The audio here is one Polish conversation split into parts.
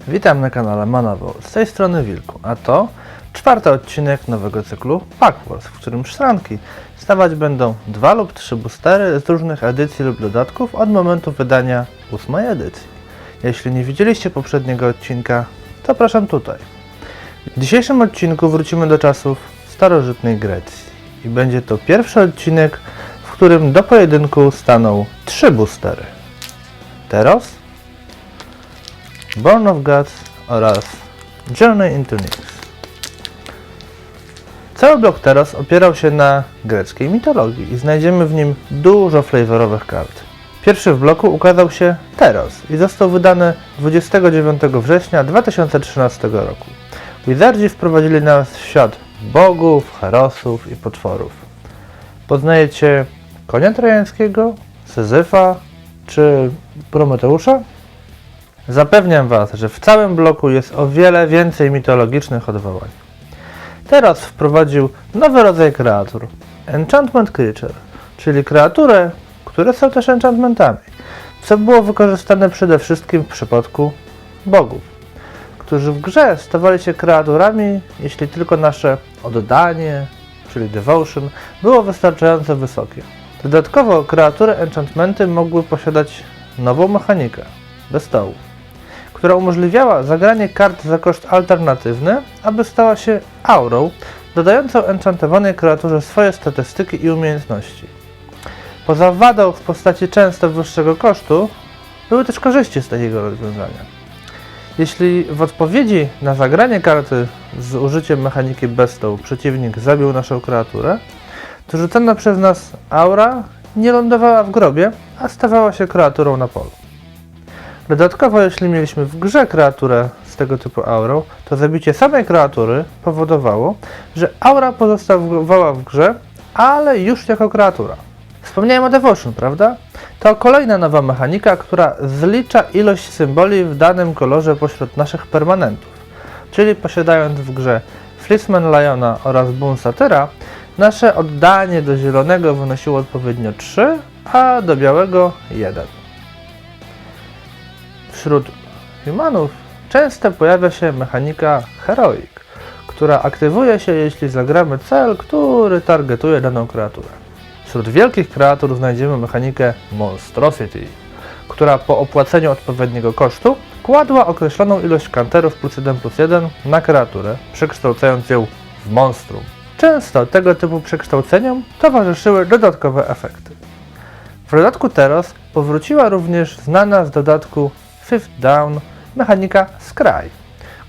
Witam na kanale Manowol, z tej strony Wilku, a to czwarty odcinek nowego cyklu Pack Wars, w którym szranki stawać będą 2 lub 3 boostery z różnych edycji lub dodatków od momentu wydania 8 edycji. Jeśli nie widzieliście poprzedniego odcinka, to zapraszam tutaj. W dzisiejszym odcinku wrócimy do czasów starożytnej Grecji i będzie to pierwszy odcinek, w którym do pojedynku staną 3 boostery. Teros, Born of Gods oraz Journey into Nyx. Cały blok Teros opierał się na greckiej mitologii i znajdziemy w nim dużo flavorowych kart. Pierwszy w bloku ukazał się Teros i został wydany 29 września 2013 roku. Wizardzi wprowadzili nas w świat bogów, herosów i potworów. Poznajecie konia trojańskiego, Syzyfa czy Prometeusza? Zapewniam Was, że w całym bloku jest o wiele więcej mitologicznych odwołań. Teraz wprowadził nowy rodzaj kreatur, Enchantment Creature, czyli kreatury, które są też enchantmentami, co było wykorzystane przede wszystkim w przypadku bogów, którzy w grze stawali się kreaturami, jeśli tylko nasze oddanie, czyli devotion, było wystarczająco wysokie. Dodatkowo kreatury enchantmenty mogły posiadać nową mechanikę, bestołów, która umożliwiała zagranie kart za koszt alternatywny, aby stała się aurą, dodającą enchantowanej kreaturze swoje statystyki i umiejętności. Poza wadą w postaci często wyższego kosztu, były też korzyści z takiego rozwiązania. Jeśli w odpowiedzi na zagranie karty z użyciem mechaniki bestoł przeciwnik zabił naszą kreaturę, to rzucona przez nas aura nie lądowała w grobie, a stawała się kreaturą na polu. Dodatkowo, jeśli mieliśmy w grze kreaturę z tego typu aurą, to zabicie samej kreatury powodowało, że aura pozostawała w grze, ale już jako kreatura. Wspomniałem o Devotion, prawda? To kolejna nowa mechanika, która zlicza ilość symboli w danym kolorze pośród naszych permanentów. Czyli posiadając w grze Fleeceman Liona oraz Boon Satyra, nasze oddanie do zielonego wynosiło odpowiednio 3, a do białego 1. Wśród humanów często pojawia się mechanika Heroic, która aktywuje się, jeśli zagramy cel, który targetuje daną kreaturę. Wśród wielkich kreatur znajdziemy mechanikę Monstrosity, która po opłaceniu odpowiedniego kosztu kładła określoną ilość counterów +1/+1 na kreaturę, przekształcając ją w monstrum. Często tego typu przekształceniom towarzyszyły dodatkowe efekty. W dodatku Teros powróciła również znana z dodatku Fifth Down mechanika Scry,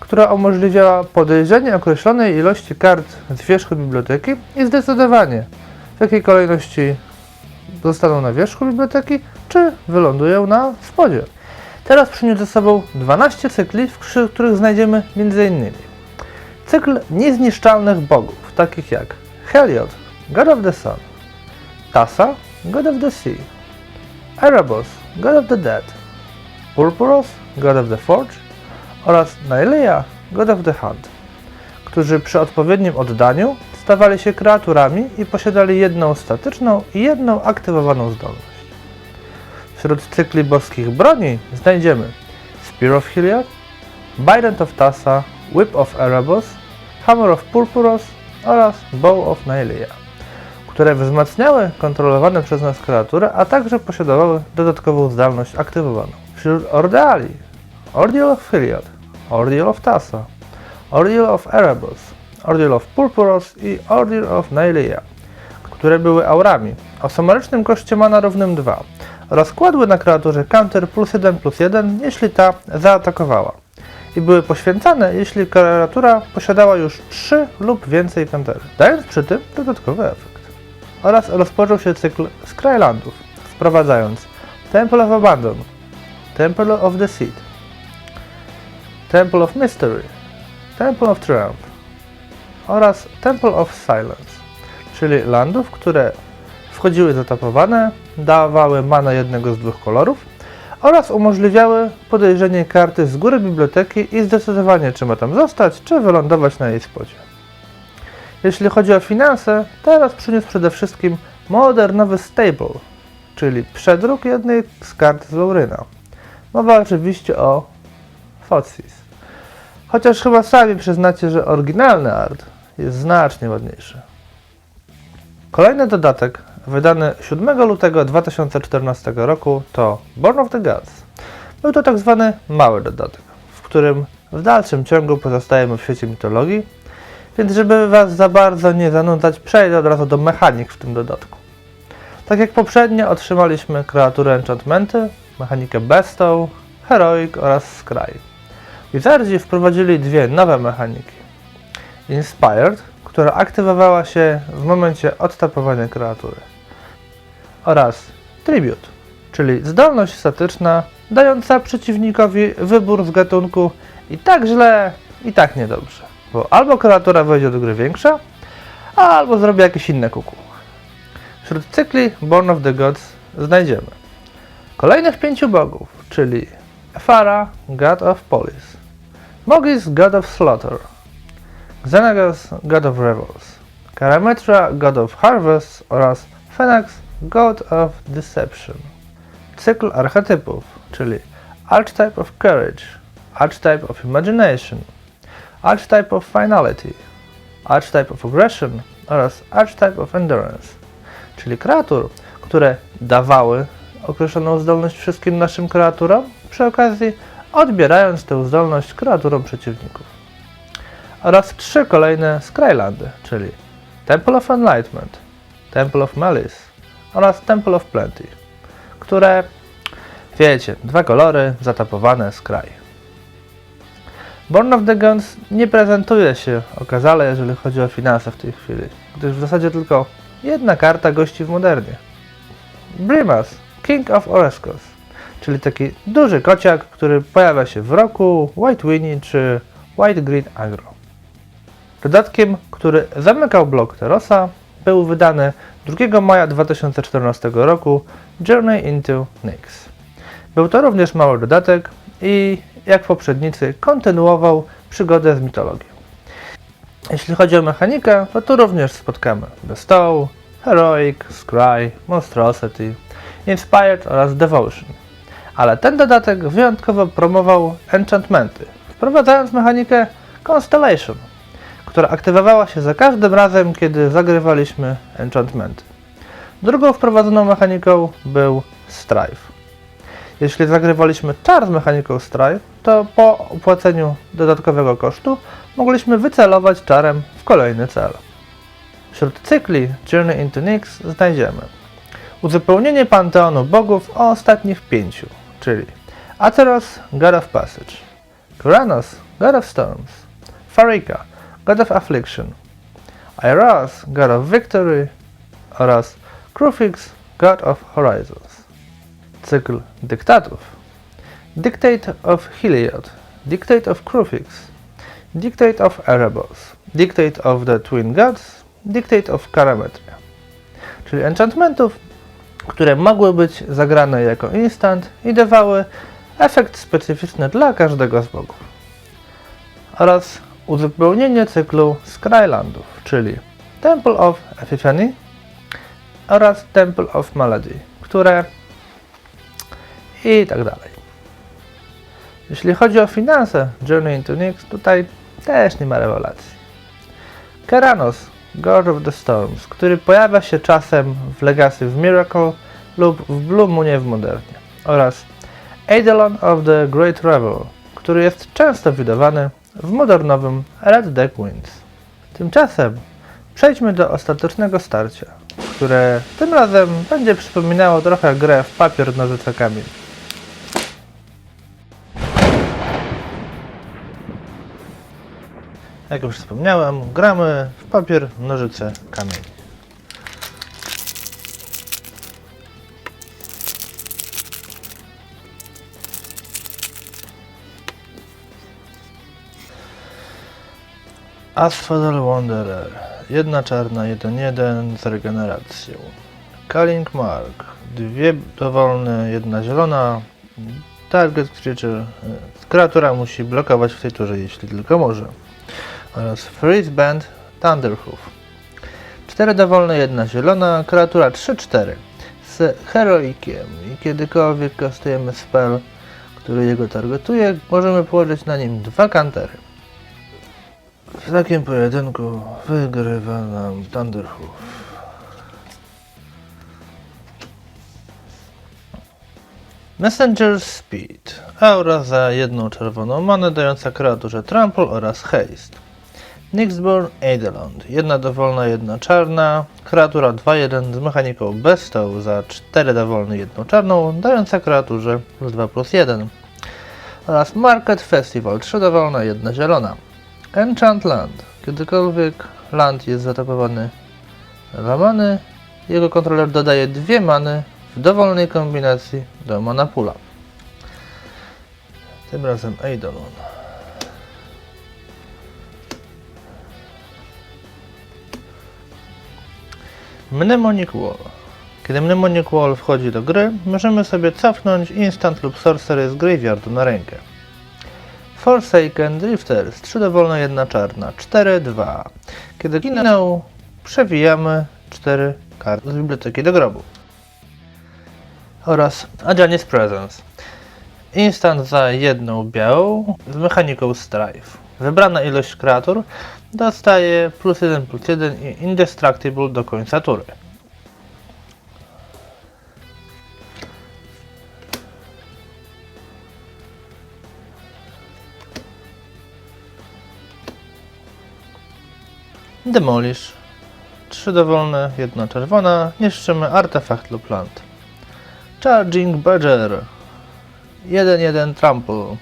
która umożliwiała podejrzenie określonej ilości kart z wierzchu biblioteki i zdecydowanie, w jakiej kolejności zostaną na wierzchu biblioteki, czy wylądują na spodzie. Teraz przyniósł ze sobą 12 cykli, wśród których znajdziemy m.in. cykl niezniszczalnych bogów, takich jak Heliod, God of the Sun, Thassa, God of the Sea, Erebos, God of the Dead, Purpurus, God of the Forge oraz Nylea, God of the Hunt, którzy przy odpowiednim oddaniu stawali się kreaturami i posiadali jedną statyczną i jedną aktywowaną zdolność. Wśród cykli boskich broni znajdziemy Spear of Heliod, Bident of Thassa, Whip of Erebos, Hammer of Purpurus oraz Bow of Nylea, które wzmacniały kontrolowane przez nas kreatury, a także posiadały dodatkową zdolność aktywowaną. Wśród Ordeali Ordeal of Heliod, Ordeal of Thassa, Ordeal of Erebos, Ordeal of Purpurus i Ordeal of Nylea, które były aurami o sumarycznym koszcie mana równym 2 oraz kładły na kreaturze counter +1/+1, jeśli ta zaatakowała i były poświęcane, jeśli kreatura posiadała już 3 lub więcej counterów, dając przy tym dodatkowy efekt. Oraz rozpoczął się cykl Scrylandów, wprowadzając Temple of Abandon, Temple of the Seed, Temple of Mystery, Temple of Triumph oraz Temple of Silence, czyli landów, które wchodziły zatapowane, dawały manę jednego z 2 kolorów oraz umożliwiały podejrzenie karty z góry biblioteki i zdecydowanie, czy ma tam zostać, czy wylądować na jej spodzie. Jeśli chodzi o finanse, teraz przyniósł przede wszystkim modernowy Staple, czyli przedruk jednej z kart z Lauryna. Mowa oczywiście o Thoughtseize. Chociaż chyba sami przyznacie, że oryginalny art jest znacznie ładniejszy. Kolejny dodatek, wydany 7 lutego 2014 roku, to Born of the Gods. Był to tak zwany mały dodatek, w którym w dalszym ciągu pozostajemy w świecie mitologii, więc żeby was za bardzo nie zanudzać, przejdę od razu do mechanik w tym dodatku. Tak jak poprzednio otrzymaliśmy kreatury enchantmenty, mechanikę Bestow, Heroic oraz Scry. Wizardzi wprowadzili dwie nowe mechaniki. Inspired, która aktywowała się w momencie odtapowania kreatury, oraz Tribute, czyli zdolność statyczna dająca przeciwnikowi wybór z gatunku i tak źle, i tak niedobrze, bo albo kreatura wejdzie do gry większa, albo zrobi jakieś inne kuku. Wśród cykli Born of the Gods znajdziemy kolejnych 5 bogów, czyli Ephara, God of Police, Mogis, God of Slaughter, Xenagos, God of Revels, Karametra, God of Harvest oraz Phoenix, God of Deception. Cykl archetypów, czyli Archetype of Courage, Archetype of Imagination, Archetype of Finality, Archetype of Aggression oraz Archetype of Endurance, czyli kreatur, które dawały określoną zdolność wszystkim naszym kreaturom, przy okazji odbierając tę zdolność kreaturom przeciwników. Oraz 3 kolejne Skrylandy, czyli Temple of Enlightenment, Temple of Malice oraz Temple of Plenty, które, wiecie, 2 kolory, zatapowane Scry. Born of the Gods nie prezentuje się okazale, jeżeli chodzi o finanse w tej chwili, gdyż w zasadzie tylko jedna karta gości w Modernie. Brimas, King of Oreskos, czyli taki duży kociak, który pojawia się w roku, White Winnie czy White Green Aggro. Dodatkiem, który zamykał blok Terosa, był wydany 2 maja 2014 roku Journey into Nyx. Był to również mały dodatek i, jak poprzednicy, kontynuował przygodę z mitologią. Jeśli chodzi o mechanikę, to tu również spotkamy Bestow, Heroic, Scry, Monstrosity, Inspired oraz Devotion. Ale ten dodatek wyjątkowo promował enchantmenty, wprowadzając mechanikę Constellation, która aktywowała się za każdym razem, kiedy zagrywaliśmy enchantmenty. Drugą wprowadzoną mechaniką był Strife. Jeśli zagrywaliśmy czar z mechaniką Strife, to po opłaceniu dodatkowego kosztu mogliśmy wycelować czarem w kolejny cel. Wśród cykli Journey into Nyx znajdziemy uzupełnienie panteonu bogów o ostatnich 5, czyli Atheros, God of Passage, Kuranos, God of Storms, Pharika, God of Affliction, Airas, God of Victory oraz Kruphix, God of Horizons. Cykl dyktatów. Dictate of Heliod, Dictate of Kruphix, Dictate of Erebos, Dictate of the Twin Gods, Dictate of Karametria, czyli enchantmentów, które mogły być zagrane jako instant i dawały efekt specyficzny dla każdego z bogów. Oraz uzupełnienie cyklu Skrylandów, czyli Temple of Epiphany oraz Temple of Malady, które i tak dalej. Jeśli chodzi o finanse Journey into Nyx, tutaj też nie ma rewelacji. Keranos, God of the Storms, który pojawia się czasem w Legacy of Miracle lub w Blue Moonie w Modernie, oraz Eidolon of the Great Revel, który jest często widywany w modernowym Red Deck Winds. Tymczasem przejdźmy do ostatecznego starcia, które tym razem będzie przypominało trochę grę w papier, nożyce, kamień. Jak już wspomniałem, gramy w papier, nożyce, kamień. Asphodel Wanderer. 1 czarna, 1/1 z regeneracją. Culling Mark. 2 dowolne, 1 zielona. Target creature. Kreatura musi blokować w tej turze, jeśli tylko może. Oraz Freeze Band Thunderhoof. 4 dowolne, 1 zielona. Kreatura 3/4 z heroikiem. I kiedykolwiek kastujemy spell, który jego targetuje, możemy położyć na nim 2 countery. W takim pojedynku wygrywa nam Thunderhoof. Messenger's Speed. Aura za jedną czerwoną manę dająca kreaturze Trample oraz Haste. Nyxborn Eidolon. Jedna dowolna, jedna czarna. Kreatura 2/1 z mechaniką Bestow za 4 dowolne, jedną czarną, dająca kreaturze +2/+1. Oraz Market Festival. 3 dowolna, jedna zielona. Enchant Land. Kiedykolwiek land jest zatapowany 2 many, jego kontroler dodaje 2 many w dowolnej kombinacji do mana poola. Tym razem Eidolon. Mnemonic Wall. Kiedy Mnemonic Wall wchodzi do gry, możemy sobie cofnąć instant lub sorcery z graveyardu na rękę. Forsaken Drifters, 3 dowolne, jedna czarna, 4/2. Kiedy ginął, przewijamy 4 karty z biblioteki do grobu. Oraz Ajani's Presence. Instant za jedną białą z mechaniką Strife. Wybrana ilość kreatur dostaje +1/+1 i Indestructible do końca tury. Demolish. 3 dowolne, jedna czerwona. Niszczymy artefakt lub land. Charging Badger. 1/1 Trample.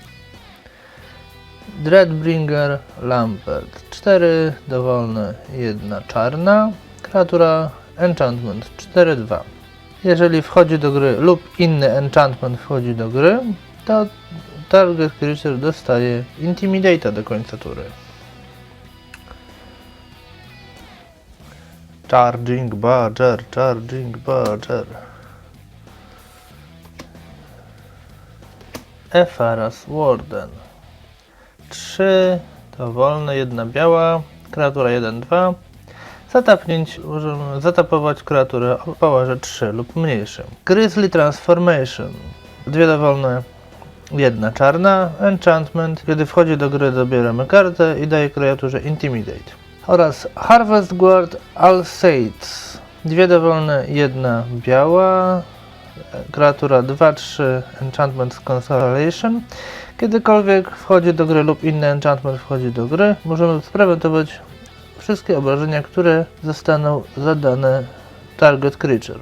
Dreadbringer Lampert. 4 dowolne, jedna czarna. Kreatura Enchantment 4/2. Jeżeli wchodzi do gry lub inny enchantment wchodzi do gry, to target creature dostaje Intimidate'a do końca tury. Charging Badger, Charging Badger. Efaras Warden. 3 dowolne, jedna biała, kreatura 1/2. Zatapnięć możemy zatapować kreaturę o powerze 3 lub mniejszym. Grizzly Transformation. 2 dowolne, jedna czarna. Enchantment. Kiedy wchodzi do gry, dobieramy kartę i daje kreaturze Intimidate. Oraz Harvest Guard Alsates. 2 dowolne, jedna biała. Kreatura 2/3 Enchantment z Consolation. Kiedykolwiek wchodzi do gry lub inny enchantment wchodzi do gry, możemy sprewentować wszystkie obrażenia, które zostaną zadane target creature.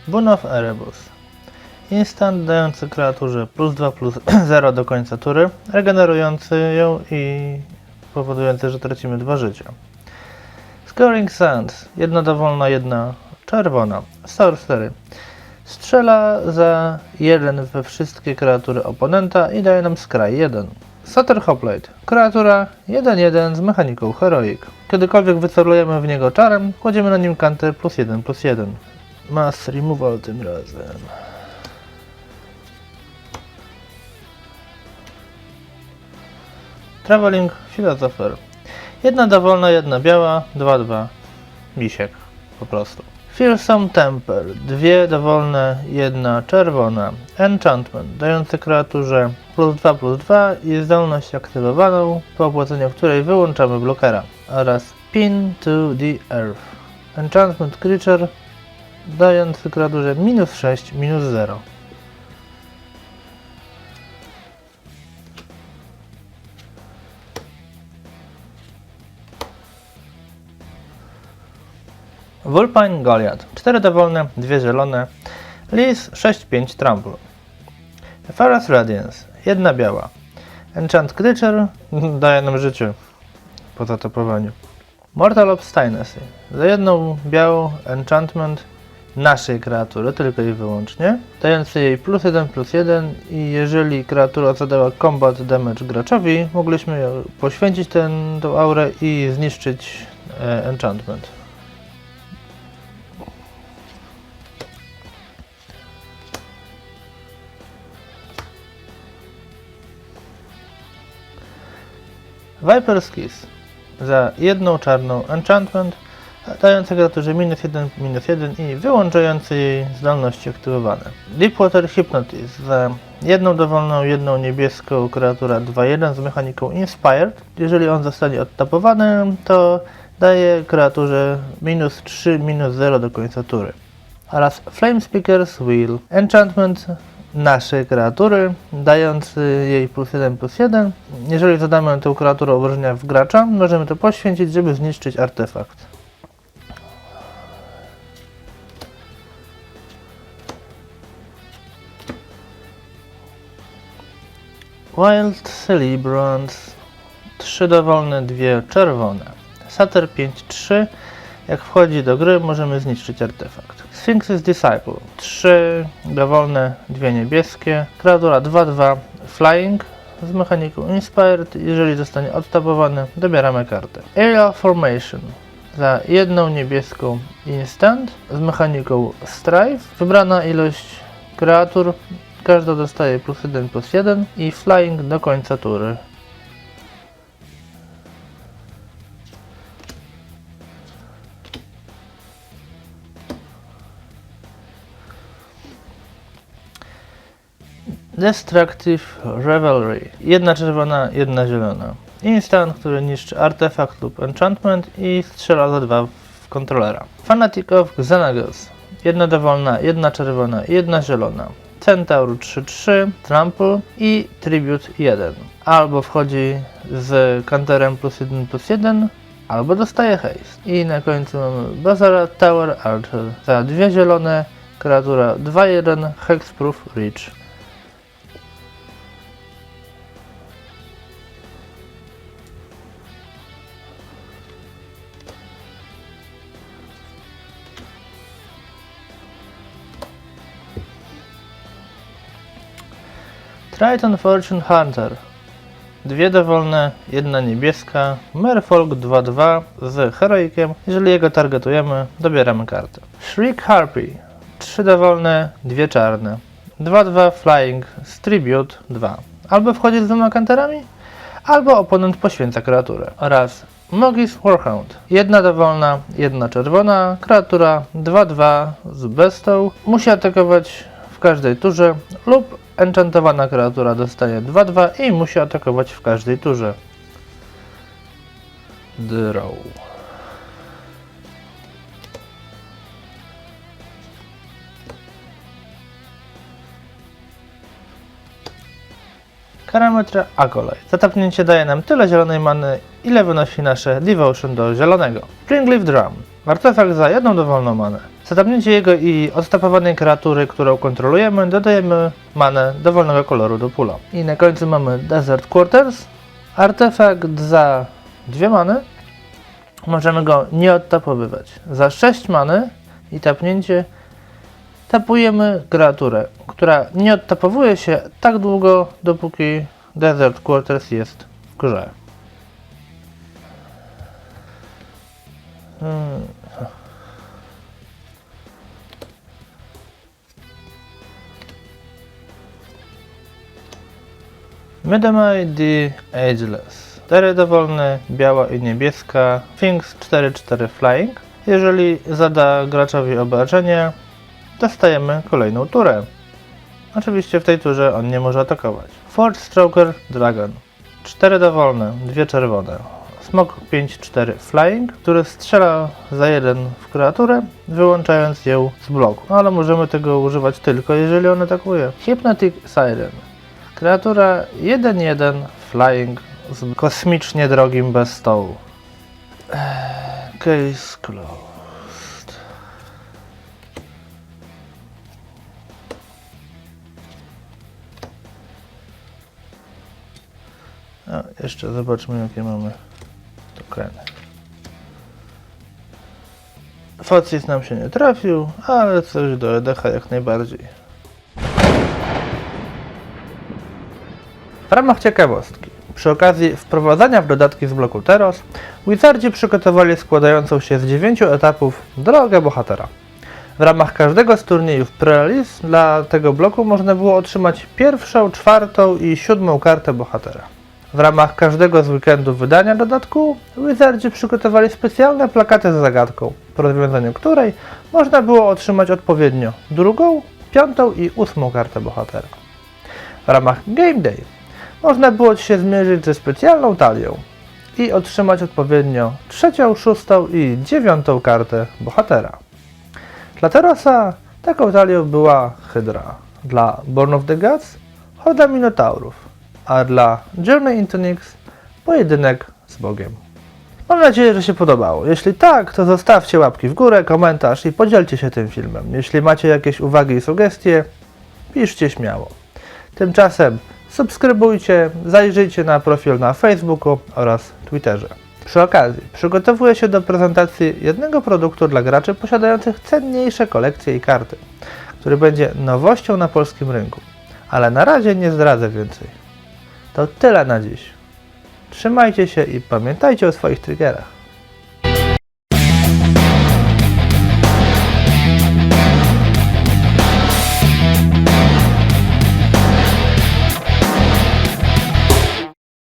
Boon of Erebus. Instant dający kreaturze +2/+0 do końca tury, regenerujący ją i powodujący, że tracimy 2 życia. Scoring Sands. Jedna dowolna, jedna czerwona. Sorcery. Strzela za 1 we wszystkie kreatury oponenta i daje nam Scry 1. Soter Hoplite. Kreatura 1/1 z mechaniką Heroic. Kiedykolwiek wycelujemy w niego czarem, kładziemy na nim kantę +1/+1. Mass Removal tym razem. Traveling Philosopher. Jedna dowolna, jedna biała, 2/2. Misiek, po prostu. Fearsome Temper. 2 dowolne, jedna czerwona. Enchantment, dający kreaturze +2/+2 i zdolność aktywowaną, po opłaceniu której wyłączamy blokera. Oraz Pin to the Earth. Enchantment Creature, dający kreaturze -6, -0. Vulpine Goliath. 4 dowolne, 2 zielone. Lis 6/5 Trample. Efaras Radiance. 1 biała. Enchant Creature daje nam życie po zatopowaniu. Mortal Obstinacy. Za jedną białą enchantment naszej kreatury, tylko i wyłącznie, dający jej +1/+1 i jeżeli kreatura zadała combat damage graczowi, mogliśmy poświęcić tą aurę i zniszczyć enchantment. Viper's Kiss. Za jedną czarną enchantment dające kreaturze -1 i wyłączające jej zdolności aktywowane. Deepwater Hypnotist za jedną dowolną, jedną niebieską kreatura 2/1 z mechaniką Inspired. Jeżeli on zostanie odtapowany, to daje kreaturze -3, -0 do końca tury. Oraz Flamespeaker's Will. Enchantment naszej kreatury, dający jej +1/+1. Jeżeli zadamy tę kreaturę obrażenia w gracza, możemy to poświęcić, żeby zniszczyć artefakt. Wild Celebrants. 3 dowolne, 2 czerwone. Satyr 5/3. Jak wchodzi do gry, możemy zniszczyć artefakt. Sphinx's Disciple. 3 dowolne, 2 niebieskie. Kreatura 2/2 Flying z mechaniką Inspired. Jeżeli zostanie odtapowany, dobieramy kartę. Aerial Formation. Za jedną niebieską Instant z mechaniką Strife. Wybrana ilość kreatur. Każda dostaje +1/+1 i Flying do końca tury. Destructive Revelry. Jedna czerwona, jedna zielona. Instant, który niszczy artefakt lub enchantment i strzela za 2 w kontrolera. Fanatic of Xenagos. Jedna dowolna, jedna czerwona, jedna zielona. Centaur 3/3, Trample i Tribute 1. Albo wchodzi z counterem +1/+1, albo dostaje haste. I na końcu mamy Bazaar Tower Archer. Za 2 zielone, kreatura 2/1, Hexproof Reach. Triton Fortune Hunter. 2 dowolne, 1 niebieska. Merfolk 2/2 z heroikiem. Jeżeli jego targetujemy, dobieramy kartę. Shriek Harpy. 3 dowolne, 2 czarne. 2/2 Flying z Tribute 2. Albo wchodzi z 2 counterami, albo oponent poświęca kreaturę. Oraz Mogis Warhound. 1 dowolna, 1 czerwona. Kreatura 2/2 z bestą. Musi atakować w każdej turze lub enchantowana kreatura dostanie 2/2 i musi atakować w każdej turze. Draw. Parametra Acolyte. Zatapnięcie daje nam tyle zielonej many, ile wynosi nasze Devotion do zielonego. Springleaf Drum. Artefakt za jedną dowolną manę. Zatapnięcie jego i odtapowanej kreatury, którą kontrolujemy, dodajemy manę dowolnego koloru do pula. I na końcu mamy Desert Quarters. Artefakt za 2 many. Możemy go nie odtapowywać. Za 6 many i tapnięcie tapujemy kreaturę, która nie odtapowuje się tak długo, dopóki Desert Quarters jest w grze. Medamai the Ageless. 4 dowolne, biała i niebieska. Sphinx 4/4 Flying. Jeżeli zada graczowi obrażenie, dostajemy kolejną turę. Oczywiście w tej turze on nie może atakować. Forge Stroker Dragon. 4 dowolne, 2 czerwone. Smok 5/4 Flying, który strzela za 1 w kreaturę, wyłączając ją z bloku. Ale możemy tego używać tylko jeżeli on atakuje. Hypnotic Siren. Kreatura 1/1 Flying z kosmicznie drogim bestą. Case closed. Jeszcze zobaczmy, jakie mamy tokeny. Focis nam się nie trafił, ale coś do EDH jak najbardziej. W ramach ciekawostki, przy okazji wprowadzania w dodatki z bloku Teros, Wizardzi przygotowali składającą się z 9 etapów drogę bohatera. W ramach każdego z turniejów pre-release dla tego bloku można było otrzymać pierwszą, czwartą i 7 kartę bohatera. W ramach każdego z weekendu wydania dodatku Wizardzi przygotowali specjalne plakaty z zagadką, po rozwiązaniu której można było otrzymać odpowiednio drugą, 5. i 8. kartę bohatera. W ramach Game Day można było się zmierzyć ze specjalną talią i otrzymać odpowiednio 3., 6. i 9. kartę bohatera. Dla Terosa taką talią była Hydra, dla Born of the Gods horda Minotaurów, a dla Journey into Nyx pojedynek z Bogiem. Mam nadzieję, że się podobało. Jeśli tak, to zostawcie łapki w górę, komentarz i podzielcie się tym filmem. Jeśli macie jakieś uwagi i sugestie, piszcie śmiało. Tymczasem subskrybujcie, zajrzyjcie na profil na Facebooku oraz Twitterze. Przy okazji przygotowuję się do prezentacji jednego produktu dla graczy posiadających cenniejsze kolekcje i karty, który będzie nowością na polskim rynku. Ale na razie nie zdradzę więcej. To tyle na dziś. Trzymajcie się i pamiętajcie o swoich triggerach.